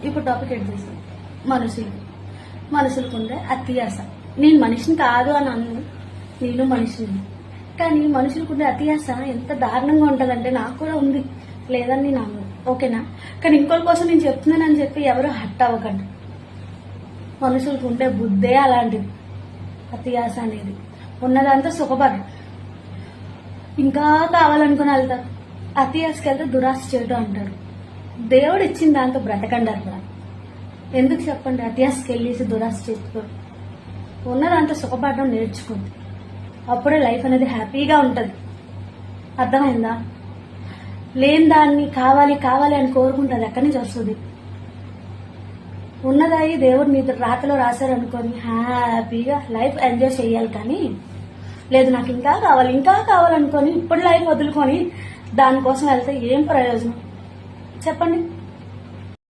ఇప్పుడు టాపిక్ ఎడ్ చేస్తాం. మనుషులకు ఉండే అత్యాస. నేను మనిషిని కాదు అని అన్ను, నేను మనిషిని. కానీ మనుషులకు ఉండే అత్యాస ఎంత దారుణంగా ఉంటుందంటే నాకు కూడా ఉంది, లేదని నేను అన్ను, ఓకేనా? కానీ ఇంకోటి కోసం నేను చెప్తున్నానని చెప్పి ఎవరు హట్ అవ్వకండి. మనుషులకు ఉండే బుద్ధే అలాంటిది, అత్యాస అనేది. ఉన్నదంతా సుఖపడరు, ఇంకా కావాలనుకుని వెళ్తారు. అత్యాసకి వెళ్తే దురాశ చేయడం అంటారు. దేవుడు ఇచ్చిన దాంతో బ్రతకండి అక్కడ. ఎందుకు చెప్పండి అత్యాసకి వెళ్ళేసి దురాశ చేసుకోండి. ఉన్నదంతా సుఖపడడం నేర్చుకోండి, అప్పుడే లైఫ్ అనేది హ్యాపీగా ఉంటుంది. అర్థమైందా? లేని దాన్ని కావాలి కావాలి అని కోరుకుంటుంది, ఎక్కడి నుంచి వస్తుంది? ఉన్నదాయి దేవుడు మీ రాతలో రాశారు అనుకొని హ్యాపీగా లైఫ్ ఎంజాయ్ చేయాలి. కానీ లేదు నాకు ఇంకా కావాలనుకొని ఇప్పుడు లైఫ్ వదులుకొని దానికోసం వెళ్తే ఏం ప్రయోజనం చెప్పండి?